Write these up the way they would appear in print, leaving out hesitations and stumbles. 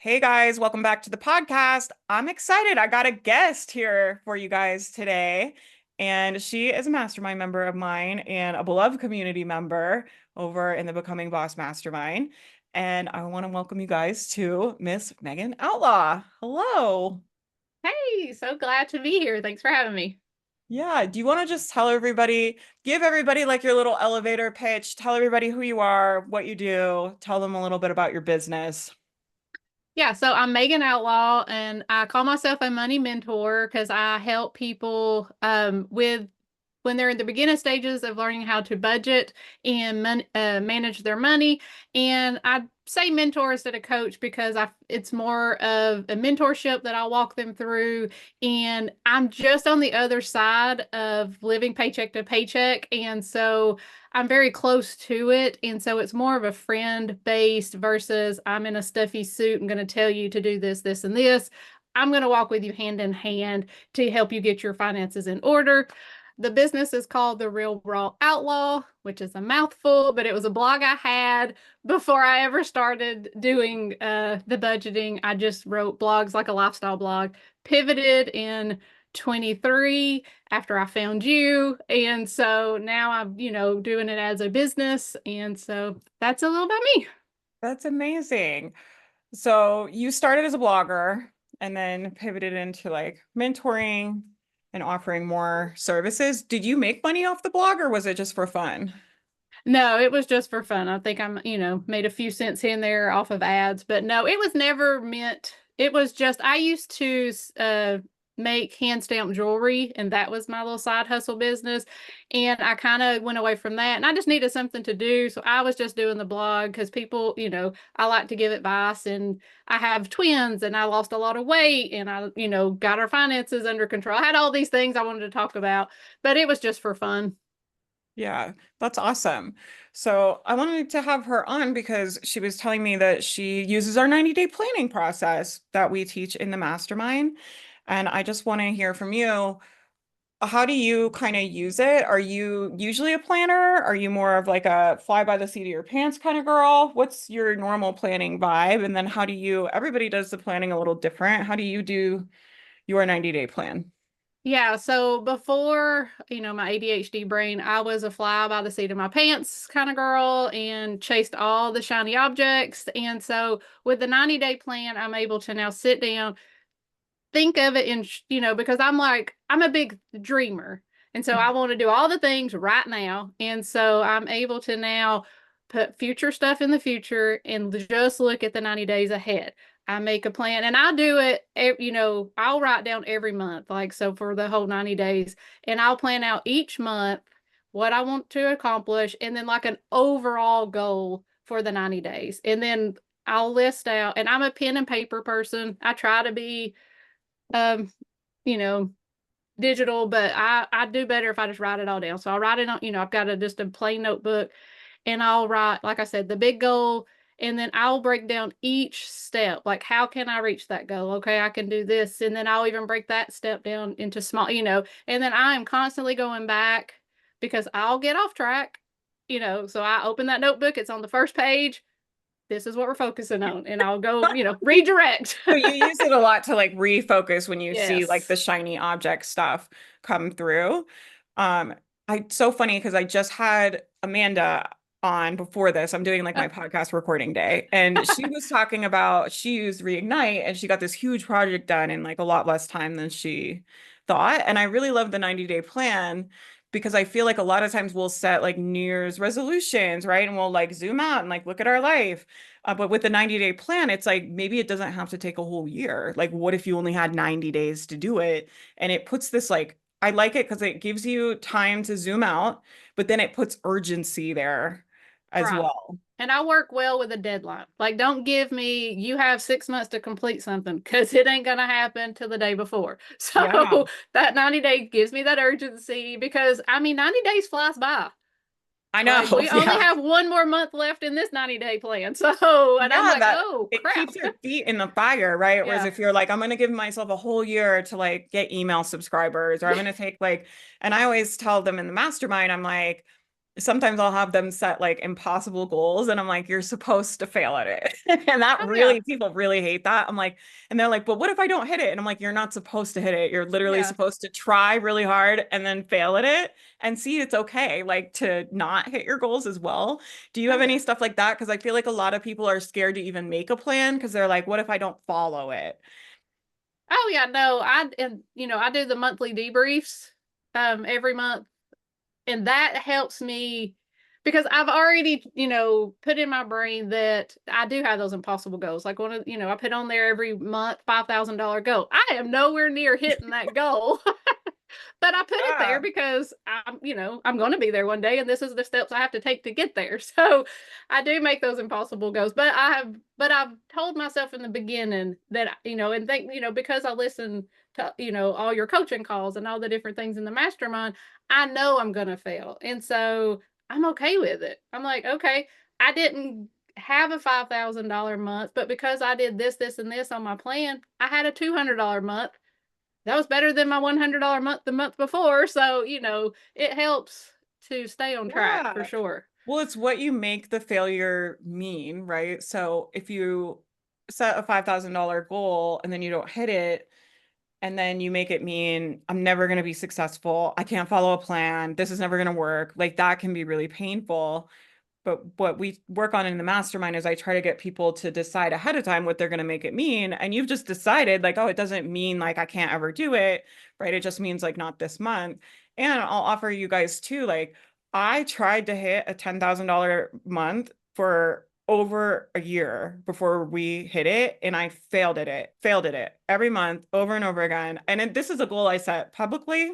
Hey guys, welcome back to the podcast. I'm excited. I got a guest here for you guys today, and she is a mastermind member of mine and a beloved community member over in the Becoming Boss Mastermind. And I want to welcome you guys to Miss Magan Outlaw. Hello. Hey, so glad to be here. Thanks for having me. Yeah, do you want to just tell everybody, give everybody like your little elevator pitch, tell everybody who you are, what you do, tell them a little bit about your business. Yeah, so I'm Magan Outlaw, and I call myself a money mentor because I help people with when they're in the beginning stages of learning how to budget and manage their money. And I say mentor instead of coach because it's more of a mentorship that I'll walk them through. And I'm just on the other side of living paycheck to paycheck. And so I'm very close to it. And so it's more of a friend based versus I'm in a stuffy suit and going to tell you to do this, this, and this. I'm going to walk with you hand in hand to help you get your finances in order. The business is called The Real Raw Outlaw, which is a mouthful, but it was a blog I had before I ever started doing the budgeting. I just wrote blogs like a lifestyle blog, pivoted in 23 after I found you. And so now I'm, doing it as a business. And so that's a little about me. That's amazing. So you started as a blogger and then pivoted into like mentoring and offering more services. Did you make money off the blog or was it just for fun? No, it was just for fun. I think made a few cents here and there off of ads, but no, it was never meant. It was just, I used to make hand stamped jewelry, and that was my little side hustle business. And I kind of went away from that, and I just needed something to do. So I was just doing the blog because people, I like to give advice, and I have twins, and I lost a lot of weight, and I, got our finances under control. I had all these things I wanted to talk about, but it was just for fun. Yeah, that's awesome. So I wanted to have her on because she was telling me that she uses our 90-day planning process that we teach in the mastermind. And I just want to hear from you. How do you kind of use it? Are you usually a planner? Are you more of like a fly by the seat of your pants kind of girl? What's your normal planning vibe? And then everybody does the planning a little different. How do you do your 90-day plan? Yeah, so before, my ADHD brain, I was a fly by the seat of my pants kind of girl and chased all the shiny objects. And so with the 90-day plan, I'm able to now sit down, think of it in, because I'm a big dreamer. And so I want to do all the things right now. And so I'm able to now put future stuff in the future and just look at the 90 days ahead. I make a plan and I do it, I'll write down every month, like so for the whole 90 days, and I'll plan out each month what I want to accomplish and then like an overall goal for the 90 days. And then I'll list out, and I'm a pen and paper person. I try to be um, you know, digital, but I do better if I just write it all down. So I'll write it on, I've got just a plain notebook, and I'll write, like I said, the big goal, and then I'll break down each step. Like, how can I reach that goal? Okay, I can do this. And then I'll even break that step down into small, and then I am constantly going back because I'll get off track, So I open that notebook, it's on the first page. This is what we're focusing on, and I'll go, redirect. So you use it a lot to like refocus when you see like Yes. the shiny object stuff come through. Um, it's so funny because I just had Amanda on before this. I'm doing like my podcast recording day, and she was talking about she used Reignite and she got this huge project done in like a lot less time than she thought. And I really love the 90-day plan because I feel like a lot of times we'll set like New Year's resolutions, right? And we'll like zoom out and like look at our life. But with the 90-day plan, it's like maybe it doesn't have to take a whole year. Like, what if you only had 90 days to do it? And it puts this like, I like it because it gives you time to zoom out, but then it puts urgency there as Right. well. And I work well with a deadline. Like, don't give me, you have 6 months to complete something because it ain't going to happen till the day before. Yeah, So that 90 day gives me that urgency because, 90 days flies by. I Like, know. we only Yeah. have one more month left in this 90-day plan. So, and I'm Yeah, like, that oh, it crap. keeps your feet in the fire, right? Whereas Yeah. if you're like, I'm gonna give myself a whole year to like get email subscribers, or I'm Yeah. gonna take like, and I always tell them in the mastermind, I'm like, sometimes I'll have them set like impossible goals and I'm like, you're supposed to fail at it. And that Oh yeah. really, people really hate that. I'm like, and they're like, but what if I don't hit it? And I'm like, you're not supposed to hit it. You're literally Yeah. supposed to try really hard and then fail at it and see it's okay, like to not hit your goals as well. Do you Oh have any yeah. stuff like that? Because I feel like a lot of people are scared to even make a plan because they're like, what if I don't follow it? Oh yeah, no, and I do the monthly debriefs every month, and that helps me because I've already, put in my brain that I do have those impossible goals. Like one of, I put on there every month $5,000 goal. I am nowhere near hitting that goal. But I put it there Yeah. because I'm going to be there one day, and this is the steps I have to take to get there. So I do make those impossible goals, but I've told myself in the beginning that, and think, because I listen to, all your coaching calls and all the different things in the mastermind, I know I'm going to fail. And so I'm okay with it. I'm like, okay, I didn't have a $5,000 month, but because I did this, this, and this on my plan, I had a $200 month. That was better than my $100 month the month before. So, it helps to stay on track for Yeah. sure. Well, it's what you make the failure mean, right? So if you set a $5,000 goal and then you don't hit it, and then you make it mean I'm never going to be successful, I can't follow a plan, this is never going to work, like that can be really painful. But what we work on in the mastermind is I try to get people to decide ahead of time what they're going to make it mean. And you've just decided, like, oh, it doesn't mean like I can't ever do it, right? It just means like not this month. And I'll offer you guys too, like, I tried to hit a $10,000 month for over a year before we hit it. And I failed at it every month over and over again. And this is a goal I set publicly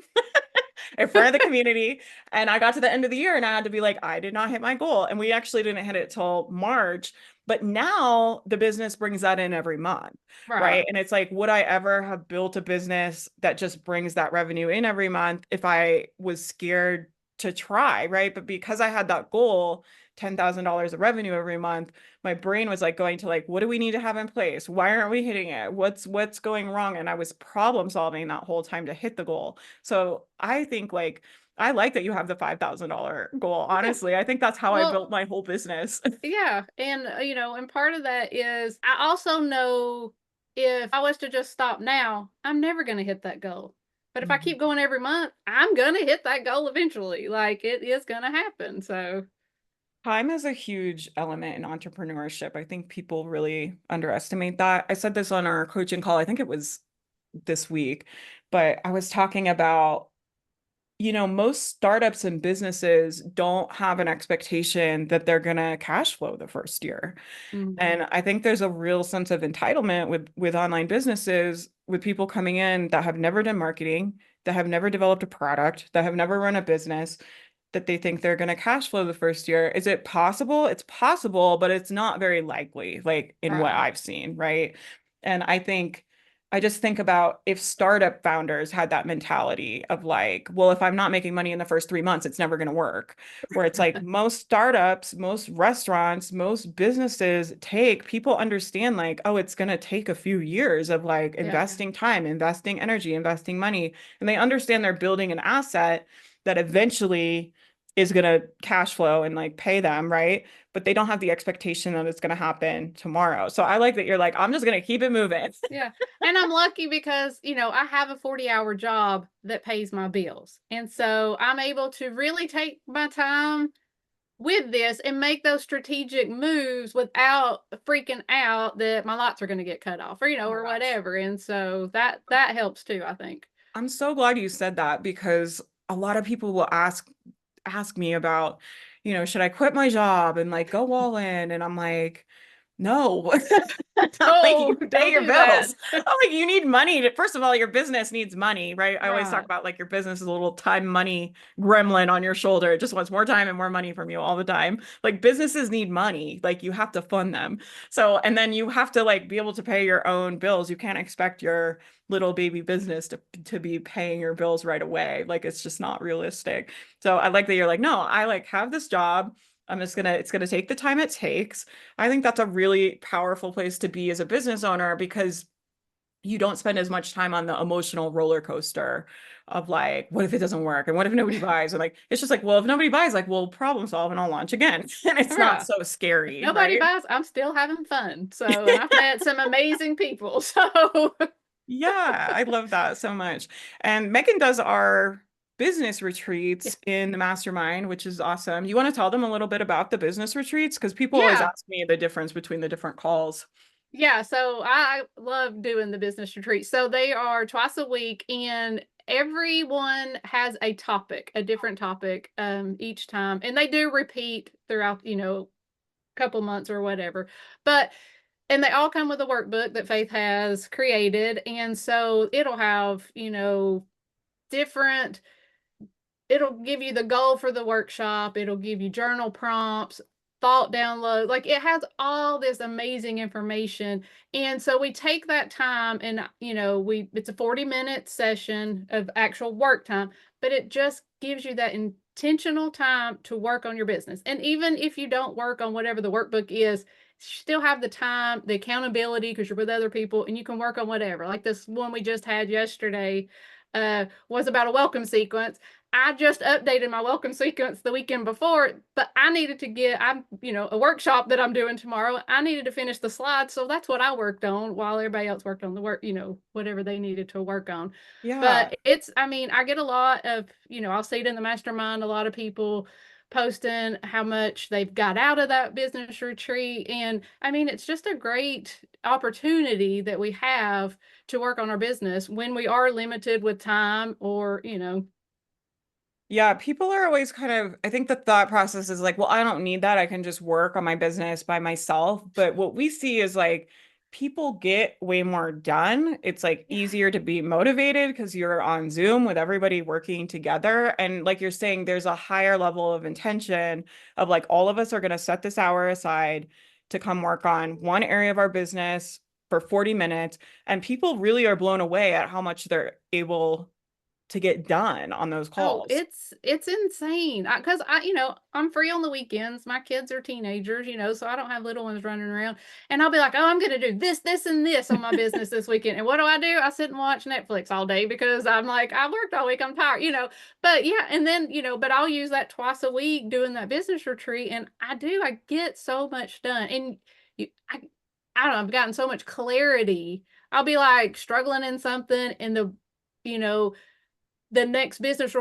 in front of the community. And I got to the end of the year and I had to be like, I did not hit my goal. And we actually didn't hit it till March. But now the business brings that in every month, right? Right. And it's like, would I ever have built a business that just brings that revenue in every month if I was scared to try, right? But because I had that goal, $10,000 of revenue every month, my brain was like going to like, what do we need to have in place? Why aren't we hitting it? What's going wrong? And I was problem solving that whole time to hit the goal. So I think like I like that you have the $5,000 goal. Yeah. Honestly, I think that's how I Well, built my whole business. yeah. And, and part of that is I also know if I was to just stop now, I'm never going to hit that goal. But if I keep going every month, I'm going to hit that goal eventually. Like it is going to happen. So, Time is a huge element in entrepreneurship. I think people really underestimate that. I said this on our coaching call, I think it was this week, but I was talking about, most startups and businesses don't have an expectation that they're going to cash flow the first year. mhm, And I think there's a real sense of entitlement with online businesses, with people coming in that have never done marketing, that have never developed a product, that have never run a business, that they think they're going to cash flow the first year. Is it possible? It's possible, but it's not very likely, like in what right. I've seen, right? And I just think about if startup founders had that mentality of like, well, if I'm not making money in the first 3 months, it's never going to work. Where it's like most startups, most restaurants, most businesses take, people understand like, oh, it's going to take a few years of like Yeah. investing time, investing energy, investing money. And they understand they're building an asset that eventually is going to cash flow and like pay them, right? But they don't have the expectation that it's going to happen tomorrow. So I like that you're like, I'm just going to keep it moving. Yeah. And I'm lucky because, I have a 40-hour job that pays my bills. And so I'm able to really take my time with this and make those strategic moves without freaking out that my lights are going to get cut off or, Oh my or gosh. whatever. And so that helps too, I think. I'm so glad you said that because a lot of people will ask me about, should I quit my job and like go all in? And I'm like, no. Like you Oh, pay don't your do that. bills. I'm like, you need money to, first of all, your business needs money, right? I always talk Right. about like your business is a little time money gremlin on your shoulder. It just wants more time and more money from you all the time. Like businesses need money. Like you have to fund them. So, and then you have to like be able to pay your own bills. You can't expect your little baby business to be paying your bills right away. Like it's just not realistic. So I like that you're like, no, I like have this job. It's gonna take the time it takes. I think that's a really powerful place to be as a business owner because you don't spend as much time on the emotional roller coaster of like, what if it doesn't work? And what if nobody buys? And like, it's just like, well, if nobody buys, like, we'll problem solve and I'll launch again. And it's not Right. so If scary, nobody right? buys, I'm still having fun. So, and I've met some amazing people. So, Yeah, I love that so much. And Megan does our business yeah. retreats in the mastermind, which is awesome. You want to tell them a little bit about the business retreats? Because people always Yeah. ask me the difference between the different calls. Yeah, so I love doing the business retreats. So they are twice a week, and everyone has a topic, a different topic, each time. And they do repeat throughout, couple months or whatever. But and they all come with a workbook that Faith has created. And so it'll have, different it'll give you the goal for the workshop, it'll give you journal prompts, thought download, like it has all this amazing information. And so we take that time and we it's a 40-minute session of actual work time, but it just gives you that intentional time to work on your business. And even if you don't work on whatever the workbook is, you still have the time, the accountability, because you're with other people and you can work on whatever. Like this one we just had yesterday was about a welcome sequence. I just updated my welcome sequence the weekend before, but I needed to a workshop that I'm doing tomorrow. I needed to finish the slides. So that's what I worked on while everybody else worked on the work, whatever they needed to work on. Yeah. But I get a lot of, I'll see it in the mastermind, a lot of people posting how much they've got out of that business retreat. And I mean, it's just a great opportunity that we have to work on our business when we are limited with time or, Yeah, people are always kind of, I think the thought process is like, well, I don't need that. I can just work on my business by myself. But what we see is like people get way more done. It's like yeah. easier to be motivated because you're on Zoom with everybody working together. And like you're saying, there's a higher level of intention of like all of us are going to set this hour aside to come work on one area of our business for 40 minutes. And people really are blown away at how much they're able to get done on those Oh, calls. it's insane. Because I'm free on the weekends. My kids are teenagers, so I don't have little ones running around. And I'll be like, oh, I'm gonna do this, this, and this on my business this weekend. And what do? I sit and watch Netflix all day because I'm like, I worked all week, I'm tired. But yeah, and then, but I'll use that twice a week doing that business retreat, and I get so much done. And you I don't know, I've gotten so much clarity. I'll be like struggling in something, and you know, the next business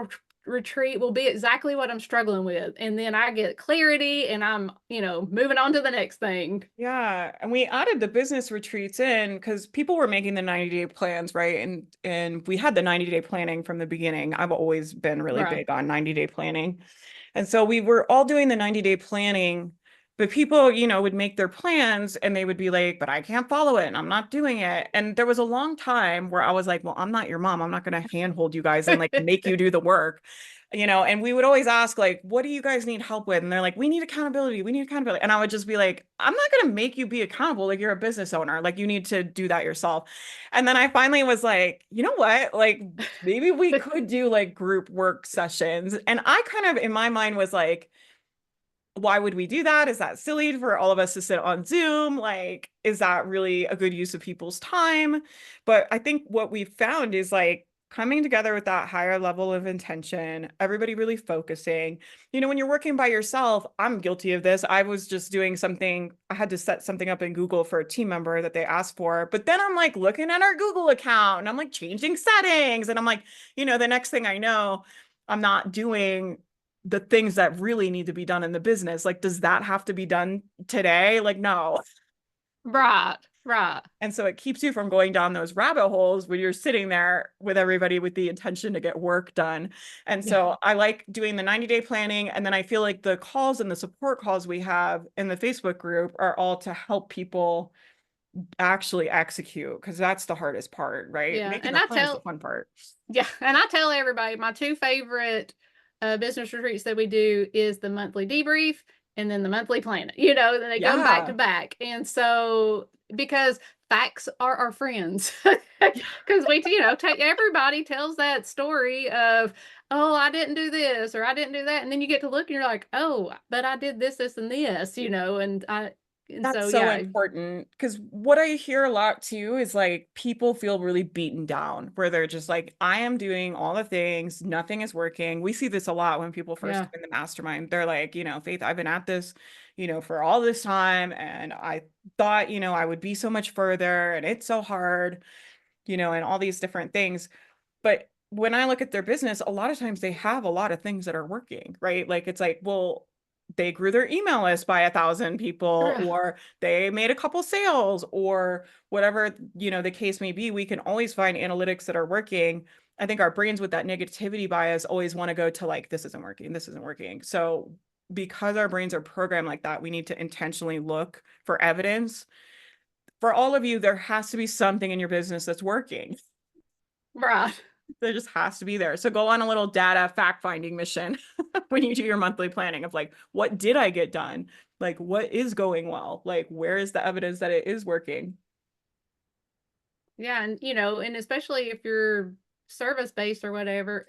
retreat will be exactly what I'm struggling with. And then I get clarity and I'm, moving on to the next thing. Yeah, and we added the business retreats in because people were making the 90-day plans, right? And we had the 90-day planning from the beginning. I've always been really Right. big on 90-day planning. And so we were all doing the 90-day planning, but people, would make their plans and they would be like, but I can't follow it and I'm not doing it. And there was a long time where I was like, well, I'm not your mom. I'm not going to handhold you guys and like make you do the work. And we would always ask, like, what do you guys need help with? And they're like, we need accountability. We need accountability. And I would just be like, I'm not going to make you be accountable. Like, you're a business owner. Like, you need to do that yourself. And then I finally was like, you know what? Like, maybe we could do like group work sessions. And I kind of, in my mind, was like, why would we do that? Is that silly for all of us to sit on Zoom? Like, is that really a good use of people's time? But I think what we've found is like coming together with that higher level of intention, everybody really focusing. When you're working by yourself, I'm guilty of this. I was just doing something, I had to set something up in Google for a team member that they asked for. But then I'm like looking at our Google account and I'm like changing settings. And I'm like, the next thing I know, I'm not doing the things that really need to be done in the business. Like, does that have to be done today? Like, no. Right. Right. And so it keeps you from going down those rabbit holes when you're sitting there with everybody with the intention to get work done. And Yeah. so I like doing the 90-day planning. And then I feel like the calls and the support calls we have in the Facebook group are all to help people actually execute because that's the hardest part, right? Yeah. Making the plan is the fun part. And I tell everybody my two favorite business retreats that we do is the monthly debrief and then the monthly planet. Then they come back to Yeah. back. And so because facts are our friends, because take everybody tells that story of, oh, I didn't do this or I didn't do that, and then you get to look and you're like, oh, but I did this, this, and this, and And That's so, so yeah, important because what I hear a lot too is like people feel really beaten down where they're just like, I am doing all the things, nothing is working. We see this a lot when people first yeah, come in the mastermind. They're like, Faith, I've been at this, for all this time and I thought, I would be so much further and it's so hard, and all these different things. But when I look at their business, a lot of times they have a lot of things that are working, right? Like it's like, well, they grew their email list by 1,000 people, right, or they made a couple sales, or whatever, the case may be. We can always find analytics that are working. I think our brains with that negativity bias always want to go to like, this isn't working, this isn't working. So because our brains are programmed like that, we need to intentionally look for evidence. For all of you, there has to be something in your business that's working. right. There just has to be there. So go on a little data fact finding mission when you do your monthly planning of like, what did I get done? Like, what is going well? Like, where is the evidence that it is working? Yeah, and and especially if you're service based or whatever,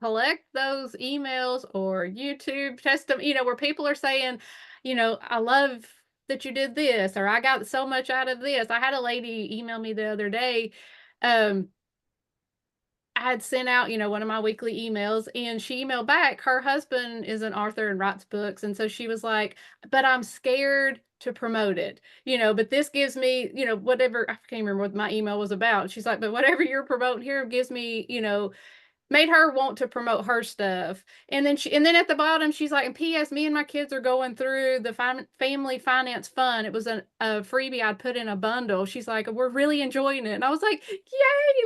collect those emails or YouTube test them, where people are saying, I love that you did this, or I got so much out of this. I had a lady email me the other day. Um, I had sent out, one of my weekly emails, and she emailed back. Her husband is an author and writes books. And so she was like, but I'm scared to promote it, but this gives me, whatever. I can't remember what my email was about. She's like, but whatever you're promoting here gives me, made her want to promote her stuff. And then at the bottom, she's like, and P.S. Me and my kids are going through the family finance fund. It was a freebie I'd put in a bundle. She's like, we're really enjoying it. And I was like, yay!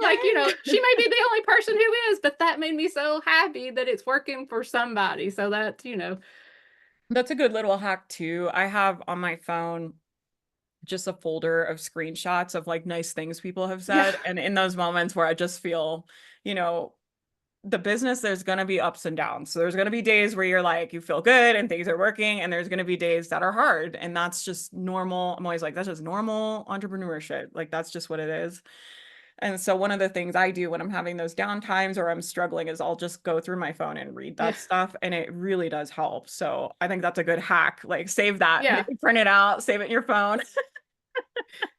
Like, Yay. she may be the only person who is, but that made me so happy that it's working for somebody. So that's. That's a good little hack too. I have on my phone just a folder of screenshots of like nice things people have Yeah. said. And in those moments where I just feel, you know, the business, there's going to be ups and downs. So there's going to be days where you're like, you feel good and things are working, and there's going to be days that are hard. And that's just normal. I'm always like, that's just normal entrepreneurship. Like, that's just what it is. And so one of the things I do when I'm having those down times or I'm struggling is I'll just go through my phone and read Yeah. that stuff. And it really does help. So I think that's a good hack. Like, save that, Yeah. maybe print it out, save it in your phone.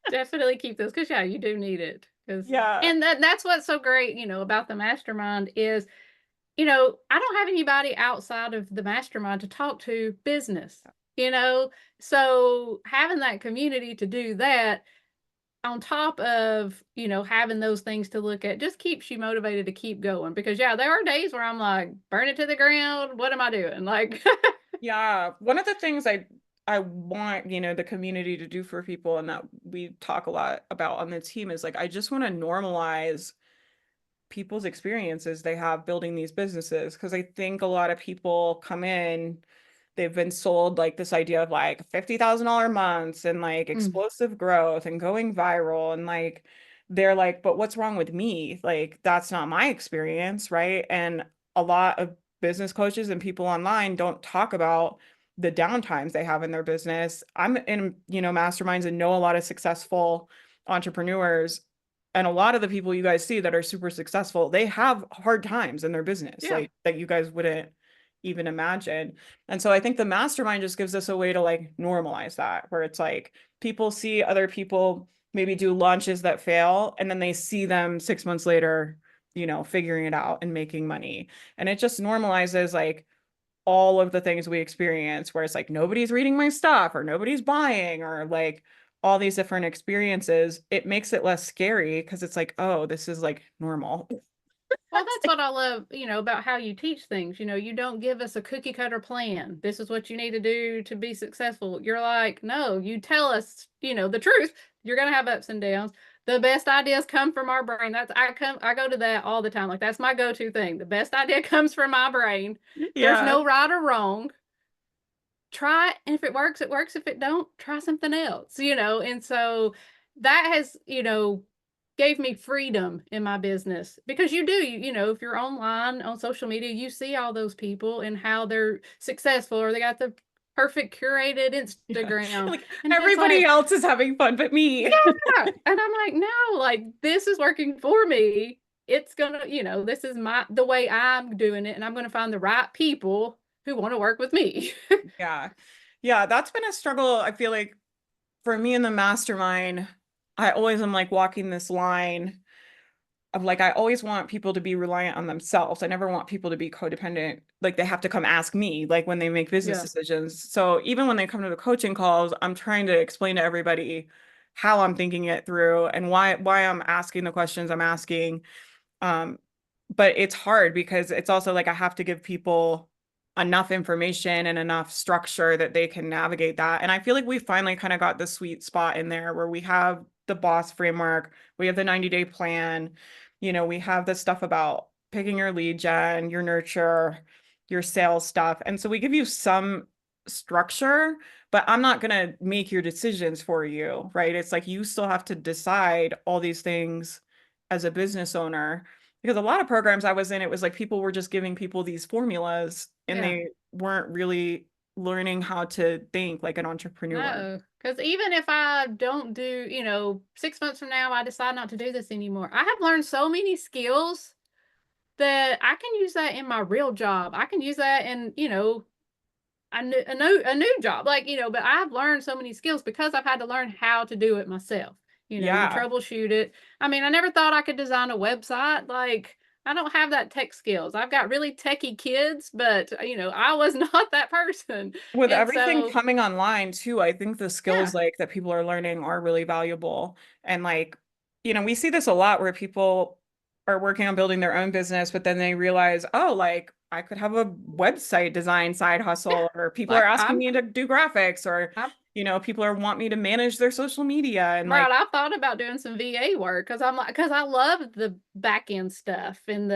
Definitely keep those, because yeah, you do need it. Because Yeah. and that's what's so great, about the mastermind is, I don't have anybody outside of the mastermind to talk to business, you know? So having that community to do that on top of, having those things to look at just keeps you motivated to keep going. Because yeah, there are days where I'm like, burn it to the ground. What am I doing? Like, Yeah. One of the things I want, the community to do for people and that we talk a lot about on the team is like I just want to normalize people's experiences they have building these businesses because I think a lot of people come in, they've been sold like this idea of like $50,000 months and like mm, explosive growth and going viral and like they're like, but what's wrong with me? Like that's not my experience, right? And a lot of business coaches and people online don't talk about the downtimes they have in their business. I'm in, masterminds and know a lot of successful entrepreneurs, and a lot of the people you guys see that are super successful, they have hard times in their business, yeah, like that you guys wouldn't even imagine. And so I think the mastermind just gives us a way to like normalize that, where it's like people see other people maybe do launches that fail, and then they see them 6 months later, figuring it out and making money. And it just normalizes like all of the things we experience where it's like nobody's reading my stuff or nobody's buying or like all these different experiences. It makes it less scary because it's like, oh, this is like normal. well, that's what I love, about how you teach things. You don't give us a cookie cutter plan. This is what you need to do to be successful. You're like, no, you tell us, the truth. You're going to have ups and downs. The best ideas come from our brain. I go to that all the time. Like, that's my go-to thing. The best idea comes from my brain. There's Yeah. no right or wrong. Try it, and if it works, it works. If it don't, try something else. And so that has, gave me freedom in my business, because if you're online on social media, you see all those people and how they're successful, or they got the perfect curated Yeah. Instagram. Like And it's everybody like, else is having fun but me. yeah. And I'm like, no, like, this is working for me. It's gonna, this is the way I'm doing it, and I'm gonna find the right people who want to work with me. Yeah. Yeah, that's been a struggle, I feel like for me in the mastermind, I always am like walking this line of like, I always want people to be reliant on themselves. I never want people to be codependent. Like they have to come ask me, like when they make business Yeah. decisions. So even when they come to the coaching calls, I'm trying to explain to everybody how I'm thinking it through and why I'm asking the questions I'm asking. Um, but it's hard because it's also like I have to give people enough information and enough structure that they can navigate that. And I feel like we finally kind of got the sweet spot in there where we have the boss framework, we have the 90-day plan, we have the stuff about picking your lead gen, your nurture, your sales stuff. And so we give you some structure, but I'm not going to make your decisions for you, right? It's like you still have to decide all these things as a business owner because a lot of programs I was in, it was like people were just giving people these formulas and Yeah. they weren't really learning how to think like an entrepreneur. No, because even if I don't do, 6 months from now, I decide not to do this anymore. I have learned so many skills that I can use that in my real job. I can use that in, a new job, like, but I've learned so many skills because I've had to learn how to do it myself. You Yeah. troubleshoot it. I mean, I never thought I could design a website. Like, I don't have that tech skills. I've got really techie kids, but I was not that person. With And everything so, coming online too, I think the skills yeah, like that people are learning are really valuable. And like, we see this a lot where people are working on building their own business, but then they realize, oh, like I could have a website design side yeah, hustle, or people are like asking me to do graphics, or I'm people are want me to manage their social media and right. like, I thought about doing some VA work because I'm like, because I love the back end stuff and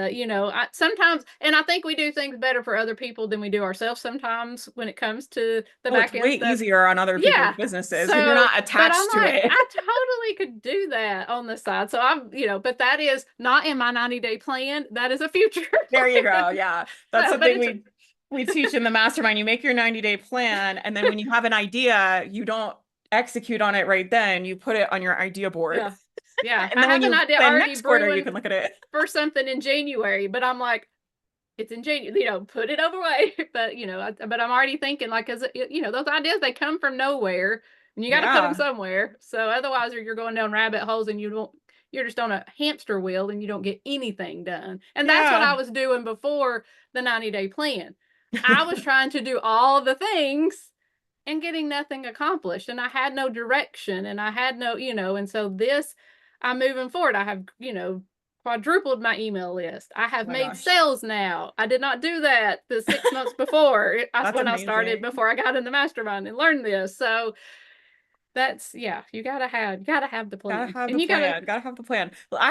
sometimes, and I think we do things better for other people than we do ourselves sometimes when it comes to the oh, it's back end way stuff. easier on other people's Yeah. businesses because you're So, not but I'm attached to like, it. I totally could do that on the side. So but that is not in my 90-day plan. That is a future There you plan. go. Yeah. That's So, but something it's, we teach in the mastermind. You make your 90-day plan, and then when you have an idea, you don't execute on it right then. You put it on your idea board. yeah. Yeah. And I then have an idea then already next quarter you brewing can look at it. for something in January, but I'm like, it's in January, put it over way. But but I'm already thinking like, cause those ideas, they come from nowhere and you got to put them Yeah. somewhere. So otherwise you're going down rabbit holes and you're just on a hamster wheel and you don't get anything done. And that's what I Yeah. was doing before the 90-day plan. I was trying to do all the things and getting nothing accomplished. And I had no direction and I had no, and so I'm moving forward. I have, quadrupled my email list. I Oh have my made gosh. sales now. I did not do that the 6 months before. That's That's when I started amazing. before I got in the mastermind and learned this. So that's, yeah, you gotta have the Gotta plan. have the And you gotta, plan. Gotta have the plan. Well,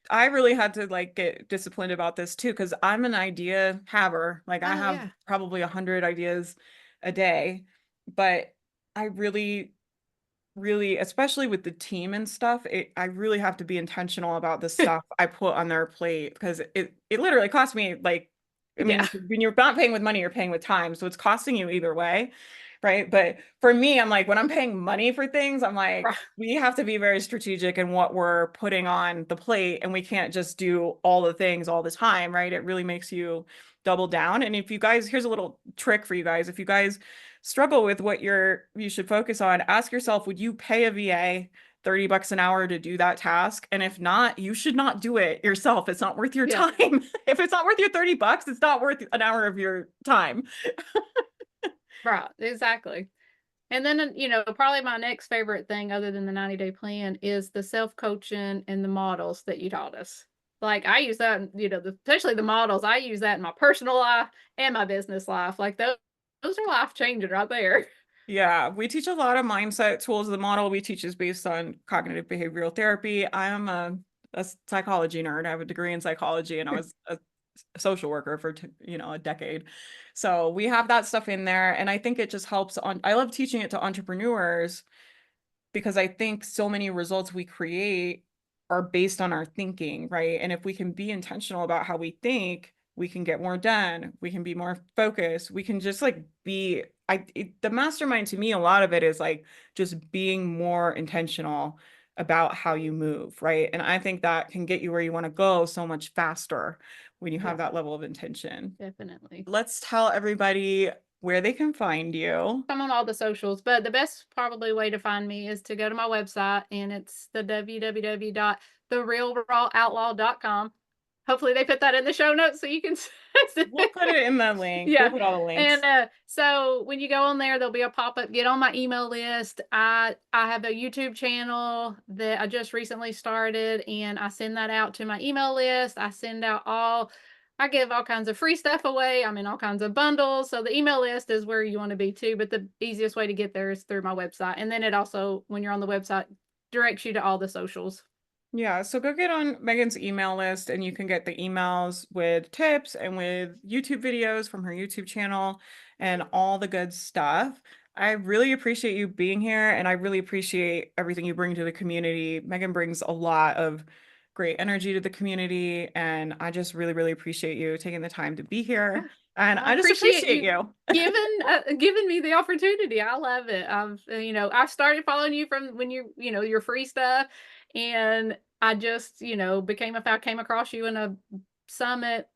I really had to like get disciplined about this too, because I'm an idea haver. Like I oh have yeah. probably 100 ideas a day, but I really, especially with the team and stuff, I really have to be intentional about the stuff I put on their plate because it literally costs me like, I Yeah. mean, when you're not paying with money, you're paying with time. So it's costing you either way. Right. But for me, I'm like, when I'm paying money for things, I'm like, we have to be very strategic in what we're putting on the plate and we can't just do all the things all the time. Right. It really makes you double down. And if you guys, here's a little trick for you guys. If you guys struggle with what you should focus on, ask yourself, would you pay a VA $30 an hour to do that task? And if not, you should not do it yourself. It's not worth your Yeah. time. If it's not worth your $30, it's not worth an hour of your time. Right. Exactly. And then, probably my next favorite thing other than the 90-day plan is the self-coaching and the models that you taught us. Like I use that, especially the models, I use that in my personal life and my business life. Like those are life changing right there. Yeah, we teach a lot of mindset tools. The model we teach is based on cognitive behavioral therapy. I am a psychology nerd. I have a degree in psychology and I was a social worker for a decade. So we have that stuff in there and I think it just helps on I love teaching it to entrepreneurs because I think so many results we create are based on our thinking, right? And if we can be intentional about how we think, we can get more done. We can be more focused. We can just like the mastermind to me, a lot of it is like just being more intentional about how you move, right? And I think that can get you where you want to go so much faster when you have Yeah, that level of intention. definitely. Let's tell everybody where they can find you. I'm on all the socials, but the best probably way to find me is to go to my website, and it's the www.therealrawoutlaw.com. Hopefully they put that in the show notes so you can We'll put it in the link. We'll yeah. put all the links. And so when you go on there, there'll be a pop-up, get on my email list. I have a YouTube channel that I just recently started, and I send that out to my email list. I give all kinds of free stuff away. I'm in all kinds of bundles. So the email list is where you want to be too, but the easiest way to get there is through my website. And then it also, when you're on the website, directs you to all the socials. Yeah, so go get on Megan's email list and you can get the emails with tips and with YouTube videos from her YouTube channel and all the good stuff. I really appreciate you being here and I really appreciate everything you bring to the community. Megan brings a lot of great energy to the community and I just really, really appreciate you taking the time to be here. And I I just appreciate appreciate you you. giving me the opportunity. I love it. I started following you from when your free stuff, and I just, became a fan. I came across you in a summit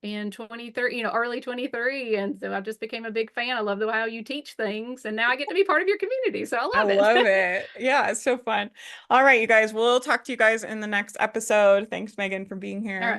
in 23, early 23, and so I just became a big fan. I love the how you teach things, and now I get to be part of your community, so I I love it. love it. Yeah, it's so fun. All right, you guys, we'll talk to you guys in the next episode. Thanks, Megan, for being All right. here.